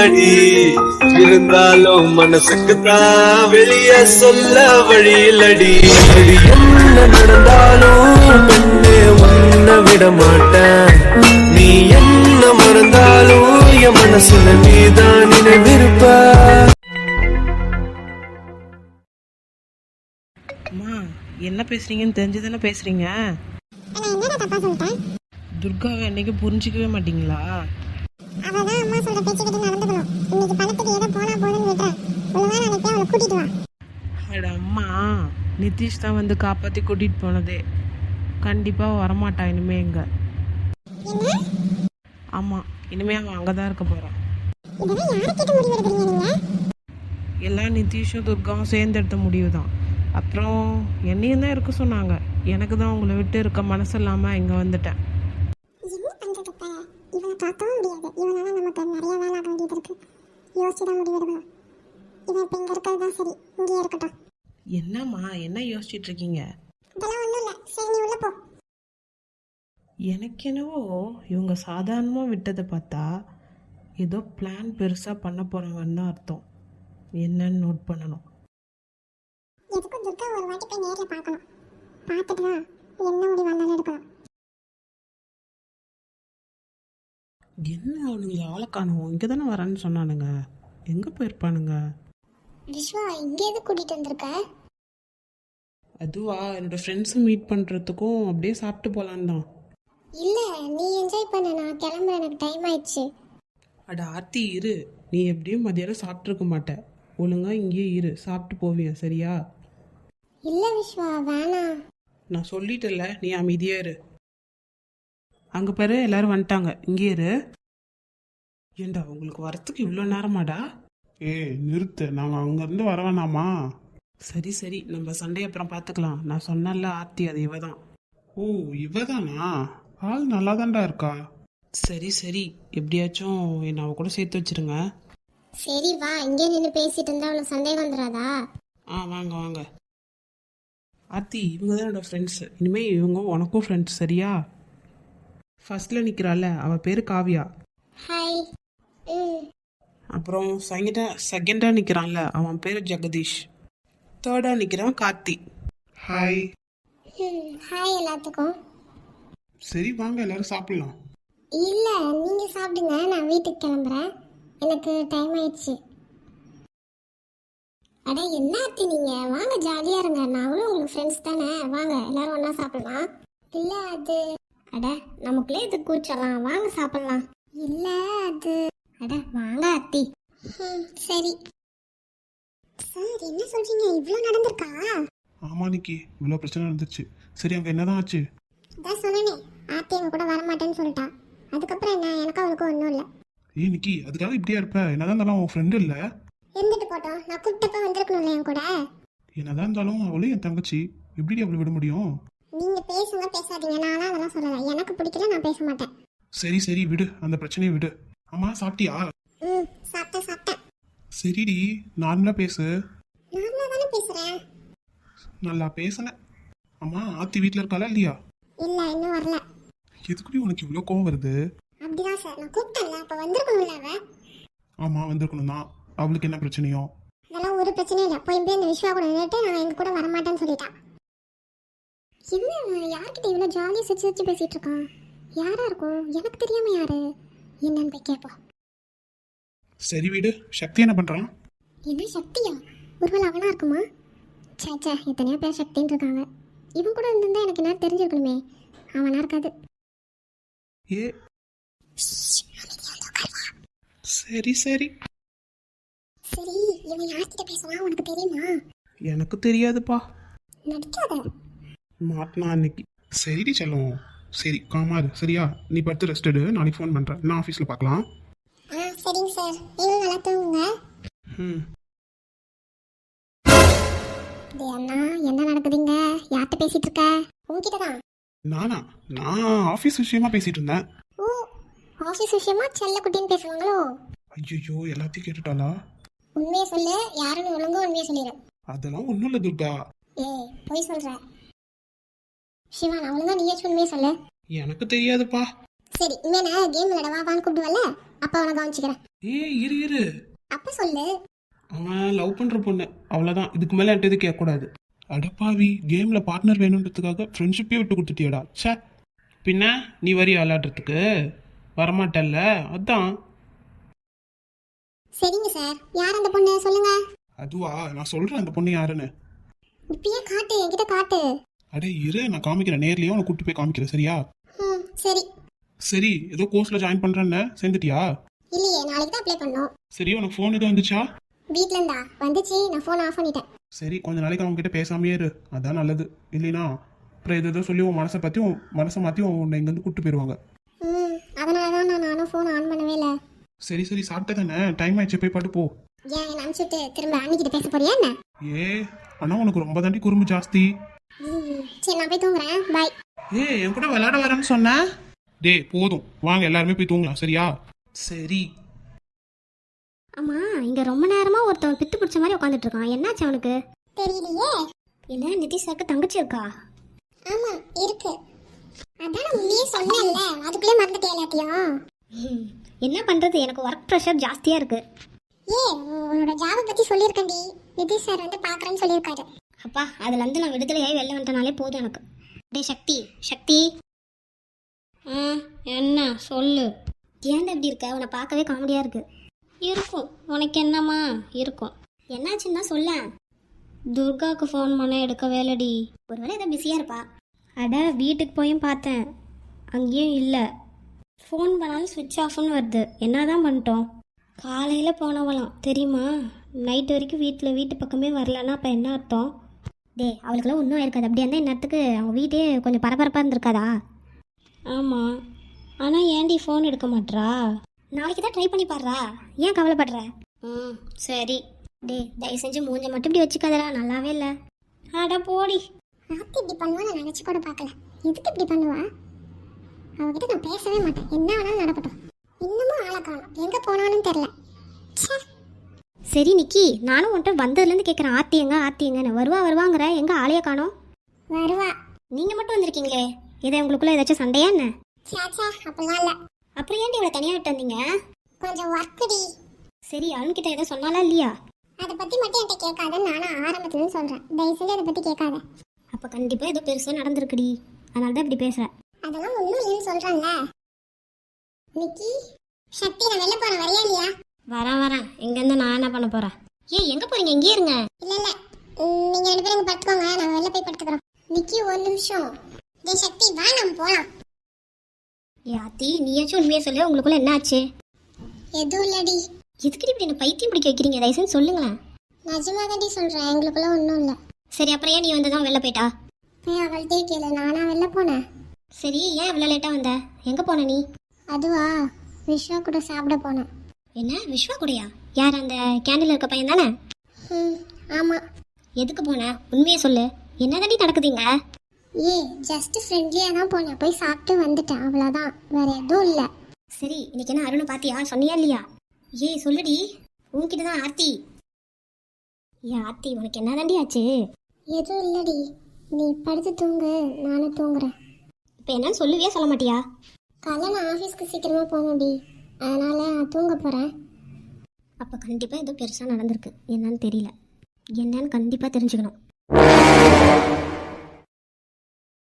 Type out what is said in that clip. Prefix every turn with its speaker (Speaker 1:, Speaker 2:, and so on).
Speaker 1: இல்லடி, இருந்தாலும் மனசுக்கு தான் வெளிய சொல்ல வழி இல்லடி. என்ன நடந்தாலும் பெண்ணே உன்னை விட மாட்டேன், நீ என்ன மறந்தாலும் என் மனசுல நீதான் நினைவிருப்ப.
Speaker 2: அம்மா என்ன பேசுறீங்கன்னு தெரிஞ்சுதானே பேசுறீங்க? துர்காவை என்னைக்கு புரிஞ்சிக்கவே மாட்டீங்களா?
Speaker 3: அவதான் அம்மா சொல்ற பேச்சு கேட்டு நடந்துக்கணும். இன்னைக்கு பணத்துக்கு ஏதோ போனா போதுன்னு விட்டுறேன். ஒழுங்கா நாளைக்கு அவளை கூட்டிட்டு வா.
Speaker 2: அட அம்மா, நிதிஷ் தான் வந்து காப்பாற்றி கூட்டிகிட்டு போனதே. கண்டிப்பாக வரமாட்டான் இனிமே இங்கே. ஆமாம், இனிமே அவன் அங்கே தான் இருக்க போகிறான். எல்லாம் நிதிஷும் துர்காவும் சேர்ந்து எடுத்த முடிவு தான். அப்புறம் என்னையும் தான் இருக்க சொன்னாங்க. எனக்கு தான் உங்களை விட்டு இருக்க மனசு இல்லாமல் இங்கே வந்துட்டேன்.
Speaker 3: என்ன பண்றதுப்பா, இவனை பார்க்கவும் முடியாது. இவனால நமக்கு நிறைய வேலை ஆக வேண்டியது இருக்கு. யோசிச்சுதான் முடிவெடுக்கணும். இவன் இப்போ இங்கே இருக்கிறது தான் சரி, இங்கேயே இருக்கட்டும்.
Speaker 2: என்னம்மா என்ன யோசிச்சுட்டு இருக்கீங்க?
Speaker 3: இதெல்லாம் ஒன்றும் இல்லை, சரி நீ உள்ள போ.
Speaker 2: எனக்கு என்னவோ இவங்க சாதாரணமாக விட்டதை பார்த்தா ஏதோ பிளான் பெருசாக பண்ண போகிறாங்கன்னு தான் அர்த்தம். என்னன்னு நோட் பண்ணணும்.
Speaker 3: எதுக்கும் துர்கா ஒரு வாட்டி போய் நேரில் பார்க்கணும். பார்த்துட்டு தான் என்ன முடிவு வந்தாலும் எடுக்கலாம்.
Speaker 2: என்ன அவனுங்க ஆளை காணும், இங்கே தானே வரேன்னு சொன்னானுங்க. எங்கே போயிருப்பானுங்க?
Speaker 3: விஸ்வா, இங்கே எது கூட்டிகிட்டு வந்திருக்க?
Speaker 2: அதுவா, என்னோடய ஃப்ரெண்ட்ஸை மீட் பண்ணுறதுக்கும் அப்படியே சாப்பிட்டு போகலான்னு தான்.
Speaker 3: இல்லை, நீ என்ஜாய் பண்ண, நான் கிளம்புறேன், எனக்கு டைம் ஆயிடுச்சு.
Speaker 2: அட ஆர்த்தி இரு, நீ எப்படியும் மதியானம் சாப்பிட்ருக்க மாட்டேன். ஒழுங்காக இங்கேயே இரு, சாப்பிட்டு போவியா சரியா?
Speaker 3: இல்லை விஸ்வா, வேணாம்.
Speaker 2: நான் சொல்லிட்டேன்ல, நீ அமைதியாக இரு. அங்கே பாரு எல்லாரும் வந்துட்டாங்க, இங்கே இரு. ஏண்டா உங்களுக்கு வரத்துக்கு இவ்வளோ நேரமாடா?
Speaker 4: நிறுத்து, நாங்கள் அங்கேருந்து வர வேணாமா?
Speaker 2: சரி சரி, நம்ம சண்டே அப்புறம் பார்த்துக்கலாம். நான் சொன்னல ஆர்த்தி, அது இவ தான்.
Speaker 4: ஓ, இவதானா? ஆள் நல்லா தான்டா இருக்கா.
Speaker 2: சரி சரி, எப்படியாச்சும் என்னை அவ கூட சேர்த்து வச்சிருங்க.
Speaker 3: சரி வா, இங்கே நின்று பேசிட்டு இருந்தா அவ்வளோ சந்தேகம் வந்துடாதா?
Speaker 2: வாங்க வாங்க. ஆர்த்தி, இவங்க தான் என்னோட ஃப்ரெண்ட்ஸு. இனிமேல் இவங்க உனக்கும் ஃப்ரெண்ட்ஸ் சரியா? ஃபர்ஸ்டில் நிற்கிறாள், அவள் பேர் காவியா.
Speaker 3: ஹாய்.
Speaker 2: அப்புறம் செகண்டாக நிற்கிறான்ல, அவன் பேர் ஜெகதீஷ். தேர்டாக நிற்கிறான் கார்த்தி.
Speaker 4: ஹாய்.
Speaker 3: ஹாய் எல்லாத்துக்கும்.
Speaker 4: சரி வாங்க எல்லாரும் சாப்பிடலாம்.
Speaker 3: இல்லை, நீங்கள் சாப்பிடுங்க, நான் வீட்டுக்கு கிளம்புறேன். எனக்கு டைம் ஆயிடுச்சு. அட என்ன ஆர்த்தி, நீங்கள் வாங்க, ஜாலியாக இருங்க. நாங்களும் உங்களுக்கு ஃப்ரெண்ட்ஸ் தானே, வாங்க எல்லாரும் ஒன்றா சாப்பிடலாம். இல்லை அது, அட நமக்குள்ளே இது கூச்சலாம், வாங்க சாப்பிடலாம். இல்லை அது, அட வாங்க ஆர்த்தி. சரி சார், என்ன சொல்றீங்க? இவ்வளோ நடந்திருக்கா?
Speaker 4: ஆமா நிக்கி, இவ்வளோ பிரச்சனை நடந்துச்சு. சரி அங்கே என்னதான் ஆச்சு?
Speaker 3: அதான் சொன்னேனே, ஆர்த்தி எங்க கூட வரமாட்டேன்னு சொல்லிட்டா. அதுக்கப்புறம் என்ன, எனக்கு அவளுக்கு ஒன்றும் இல்லை.
Speaker 4: நிக்கி, அதுக்காக இப்படியா இருப்ப? என்னதான் இருந்தாலும் உன் ஃப்ரெண்டு இல்லை.
Speaker 3: இருந்துட்டு போட்டோம், நான் கூப்பிட்டப்ப வந்திருக்கணும்ல என் கூட.
Speaker 4: என்னதான் இருந்தாலும் அவளும் என் தங்கச்சி, எப்படி அவளை விட முடியும்?
Speaker 3: நீங்க பேசுங்க, பேசாதீங்க, நானும் அதெல்லாம் சொல்லலை. எனக்கு பிடிக்கல, நான் பேச மாட்டேன்.
Speaker 4: சரி சரி விடு, அந்த பிரச்சனையை விடு. ஆமா சாப்பிட்டியா?
Speaker 3: சாப்பிட்டேன்.
Speaker 4: சரிடி, நார்மலா பேசு.
Speaker 3: நார்மலா தானே பேசுறேன்.
Speaker 4: நல்லா பேசுனேன். அம்மா ஆத்தி வீட்டில் இருக்காளா இல்லையா?
Speaker 3: இல்ல, இன்னும் வரல.
Speaker 4: எதுக்குடி உனக்கு இவ்வளோ கோவம் வருது?
Speaker 3: அப்படிதான் சார், நான் கூப்பிட்டேன்ல, அப்ப வந்திருக்கணும்ல அவ.
Speaker 4: ஆமா வந்திருக்கணும் தான். அவளுக்கு என்ன பிரச்சனையோ?
Speaker 3: அதெல்லாம் ஒரு பிரச்சனையும் இல்லை. போய் இந்த விஸ்வா கூட நின்றுட்டு நான் எங்க கூட வரமாட்டேன்னு சொல்லிட்டான். என்ன யார்கிட்ட இவ்வளோ ஜாலியாக சிரிச்சு பேசிட்டு இருக்கான்? யாரா இருக்கும்? எனக்கு தெரியாம யாரு என்னன்னு போய் கேட்போம்.
Speaker 4: சரி வீடு. சக்தி என்ன பண்றான்?
Speaker 3: என்ன சக்தியா? ஒருவேளை அவனா இருக்குமா? சே, எத்தனையோ பேர் சக்தின்னு இருக்காங்க. இவன் கூட இருந்திருந்தா எனக்கு என்ன தெரிஞ்சிருக்கணுமே. அவனா இருக்காது.
Speaker 4: சரி சரி
Speaker 3: சரி, இவன் யார்கிட்ட பேசுவான் உனக்கு தெரியுமா?
Speaker 2: எனக்கு தெரியாதுப்பா.
Speaker 3: நடிக்காத.
Speaker 2: மாட்டினா அன்னைக்கு.
Speaker 4: சரிடி செல்லும். சரி காமாரு சரியா? நீ படுத்து ரெஸ்ட் எடு, நாளைக்கு ஃபோன் பண்றேன். நான் ஆஃபீஸில் பார்க்கலாம்.
Speaker 3: சரிங்க சார், நீங்களும் நல்லா தூங்குங்க. அண்ணா, என்ன நடக்குதுங்க? யார்கிட்ட பேசிட்டு இருக்க? உங்ககிட்ட தான்.
Speaker 4: நான் ஆஃபீஸ் விஷயமா பேசிட்டு இருந்தேன்.
Speaker 3: ஓ, ஆஃபீஸ் விஷயமா செல்ல குட்டின்னு பேசுவாங்களோ?
Speaker 4: ஐயோ, எல்லாத்தையும் கேட்டுட்டாளா?
Speaker 3: உண்மையை சொல்லு, யாருன்னு ஒழுங்கா உண்மையை சொல்லிடு.
Speaker 4: அதெல்லாம் ஒன்றும் இல்லை துர்கா.
Speaker 3: போய் சொல்ற சிவா, நான் ஒழுங்கா நீயாச்சும் உண்மையை சொல்லு.
Speaker 2: எனக்கு தெரியாதுப்பா.
Speaker 3: சரி, இனிமே நான் கேம் விளையாடவா வான்னு கூப்பிடுவல்ல, அப்பா உன கவனிச்சுக்கிறேன்.
Speaker 2: ஏய் இரு இரு,
Speaker 3: அப்ப சொல்லு.
Speaker 2: அவன் லவ் பண்ற பொண்ணு, அவ்வளவுதான். இதுக்கு மேல என்கிட்ட எதுவும் கேட்கக்கூடாது.
Speaker 4: அடப்பாவி, கேம்ல பார்ட்னர் வேணுன்றதுக்காக ஃப்ரெண்ட்ஷிப்பே விட்டு கொடுத்துட்டியடா. ச்சே.
Speaker 2: பின்ன நீ வரியா விளையாடுறதுக்கு? வரமாட்டல்ல, அதான்.
Speaker 3: சரிங்க சார், யார் அந்த பொண்ணு சொல்லுங்க.
Speaker 4: அதுவா, நான் சொல்றேன் அந்த பொண்ணு யாருன்னு.
Speaker 3: இப்பயே காட்டு, என்கிட்ட காட்டு.
Speaker 4: அடே இரு, நான் காமிக்கிறேன். நேர்லயே உனக்கு கூட்டு போய் காமிக்கிறேன், சரியா?
Speaker 3: சரி.
Speaker 4: சரி, ஏதோ கோர்ஸ்ல ஜாயின் பண்றேன்னு சேர்ந்துட்டியா?
Speaker 3: இல்லையே, நாளைக்கு தான் அப்ளை பண்ணோம்.
Speaker 4: சரி, உனக்கு ஃபோன் எதுவும் வந்துச்சா?
Speaker 3: வீட்ல இருந்தா வந்துச்சு, நான் ஃபோன் ஆஃப் பண்ணிட்டேன்.
Speaker 4: சரி, கொஞ்ச நாளைக்கு அவங்க கிட்ட பேசாமே இரு, அதான் நல்லது. இல்லைனா அப்புறம் ஏதோ சொல்லி உன் மனசை பத்தி மனசை மாத்தி உன்னை இங்க இருந்து கூட்டு போயிருவாங்க.
Speaker 3: அதனால தான் நானும் ஃபோன் ஆன் பண்ணவே இல்லை.
Speaker 4: சரி சரி, சாப்பிட்டே தானே, டைம் ஆயிடுச்சு, போய் படு போ.
Speaker 3: ஏன் என்ன அனுப்பிச்சுட்டு திரும்ப அன்னிக்கிட்ட பேச போறியா என்ன?
Speaker 4: ஏ ஆனா உனக்கு ரொம்ப தாண்டி குறும்பு ஜாஸ்தி.
Speaker 3: சரி, நான் போய் தூங்குறேன். பாய்.
Speaker 4: ஏய், என் கூட விளையாட வரேன்னு சொன்ன. டேய் போதும், வாங்க எல்லாருமே போய் தூங்கலாம், சரியா?
Speaker 2: சரி.
Speaker 3: ஆமா, இங்க ரொம்ப நேரமா ஒருத்தன் பித்து பிடிச்ச மாதிரி உட்காந்துட்டு இருக்கான். என்னாச்சு அவனுக்கு? தெரியலையே. என்ன நிதிஷாக்கு தங்கச்சி இருக்கா? ஆமா இருக்கு. அதான் முன்னே சொன்னேன்ல, அதுக்குள்ளே மறந்துட்டே எல்லாத்தையும். என்ன பண்றது, எனக்கு ஒர்க் ப்ரெஷர் ஜாஸ்தியா இருக்கு. உன்னோட ஜாபை பத்தி சொல்லியிருக்கேன்டி. நிதிஷ் சார் வந்து பாக்குறேன்னு சொல்லியிருக்காரு. அப்பா, அதுல இருந்து நான் விடுதலையாகி வெளில வந்துட்டனாலே போதும் எனக்கு. டேய் சக்தி, சக்தி. என்ன சொல்லு. ஏன்டா இப்படி இருக்க? உன்னை பார்க்கவே காமெடியா இருக்கு. இருக்கும், உனக்கு என்னம்மா இருக்கும். என்னாச்சுன்னு தான் சொல்ல. துர்காவுக்கு ஃபோன் பண்ண எடுக்கவே இல்லடி. ஒருவேளை ஏதோ பிஸியாக இருப்பா. அட, வீட்டுக்கு போயும் பார்த்தேன், அங்கேயும் இல்லை. ஃபோன் பண்ணாலும் சுவிட்ச் ஆஃப்னு வருது. என்ன தான் பண்ணிட்டோம்? காலையில் போனவளாம் தெரியுமா? நைட் வரைக்கும் வீட்டு பக்கமே வரலன்னா அப்போ என்ன அர்த்தம்? டே, அவளுக்கெல்லாம் ஒன்றும் இருக்காது. அப்படியே இருந்தால் இந்நேரத்துக்கு அவங்க வீட்டே கொஞ்சம் பரபரப்பாக இருந்திருக்காதா? ஆமாம், ஆனால் ஏன்டி ஃபோன் எடுக்க மாட்றா? நாளைக்கு தான் ட்ரை பண்ணி பாடுறா. ஏன் கவலைப்படுற? சரி. டே, தயவு செஞ்சு மூஞ்ச மட்டும் இப்படி வச்சுக்காதடா, நல்லாவே இல்லை. அட போடி. ராத்தி இப்படி பண்ணுவா நான் நினச்சி கூட பார்க்கல. எதுக்கு இப்படி பண்ணுவா? அவகிட்ட நான் பேசவே மாட்டேன், என்ன வேணாலும் நடக்கட்டும். இன்னமும் ஆளை காணோம், எங்கே போனான்னு தெரில. சரி நிக்கி, நானும் உன்கிட்ட வந்ததுலேருந்து கேட்குறேன், ஆத்தி எங்கன்னு. வருவாங்கிற, எங்கே ஆளைய காணோம்? வருவா. நீங்கள் மட்டும் வந்திருக்கீங்களே, இதை உங்களுக்குள்ள ஏதாச்சும் சண்டையா என்ன? அப்படிலாம் இல்லை. அப்புறம் ஏன்டி இவ்வளோ தனியாக விட்டு வந்தீங்க? கொஞ்சம் ஒர்க்குடி. சரி, அருண்கிட்ட எதை சொன்னாலா இல்லையா? அதை பற்றி மட்டும் என்கிட்ட கேட்காதன்னு நானும் ஆரம்பத்துலேருந்து சொல்கிறேன். தயவு செஞ்சு அதை பற்றி கேட்காத. அப்போ கண்டிப்பாக ஏதோ பெருசாக நடந்திருக்குடி, அதனால தான் இப்படி பேசுகிறேன். அதெல்லாம் ஒன்றும் இல்லைன்னு சொல்கிறேன்ல. நிக்கி, சக்தி, நான் வெளில போகிறேன், வரையா இல்லையா? வரேன். எங்கேருந்து நான் என்ன பண்ண போகிறேன்? ஏன் எங்கே போகிறீங்க? இங்கே இருங்க. இல்லை, நீங்கள் 2 பேரும் இங்கே படுத்துக்கோங்க, நான் வெளில போய் படுத்துக்கிறோம். நிக்கி, ஒரு நிமிஷம். டேய் சக்தி, வா நம்ம போகலாம். யாத்தி, நீயாச்சும் உண்மையை சொல்லு, உங்களுக்குள்ள என்ன ஆச்சு? எதுவும் இல்லடி. எதுக்கு இப்படி என்ன பைத்தியம் பிடிக்க வைக்கிறீங்க? தயவுசெய்து சொல்லுங்களேன். நிஜமா தாண்டி சொல்கிறேன், எங்களுக்குள்ள ஒன்றும் இல்லை. சரி, அப்புறம் ஏன் நீ வந்து தான் வெளில போயிட்டா? போய் அவள்கிட்டே கேளு, நானா வெளில போனேன். சரி, ஏன் இவ்வளோ லேட்டாக வந்த? எங்கே போன நீ? அதுவா, விஸ்வா கூட சாப்பிட போனேன். என்ன, விஸ்வா கூடயா? யார், அந்த கேண்டில் இருக்க பையன் தானே? ஆமாம். எதுக்கு போன? உண்மையை சொல்லு, என்ன தாண்டி நடக்குதுங்க? ஜஸ்ட் ஃப்ரெண்ட்லியாக தான் போனேன், போய் சாப்பிட்டு வந்துட்டேன், அவ்வளோதான், வேற எதுவும் இல்லை. சரி, இன்னைக்கு என்ன அருணை பார்த்தியா, சொன்னியா இல்லையா? சொல்லுடி, உன்கிட்ட தான். ஆர்த்தி, ஆர்த்தி, உனக்கு என்ன தாண்டி ஆச்சு? எதுவும் இல்லடி, நீ படுத்து தூங்கு, நானும் தூங்குறேன். இப்போ என்னன்னு சொல்லுவியா, சொல்ல மாட்டியா? காலைல நான் ஆஃபீஸ்க்கு சீக்கிரமாக போகணும்டி, அதனால நான் தூங்க போகிறேன். அப்போ கண்டிப்பாக ஏதோ பெருசாக நடந்திருக்கு, என்னன்னு தெரியல. என்னன்னு கண்டிப்பாக தெரிஞ்சுக்கணும்.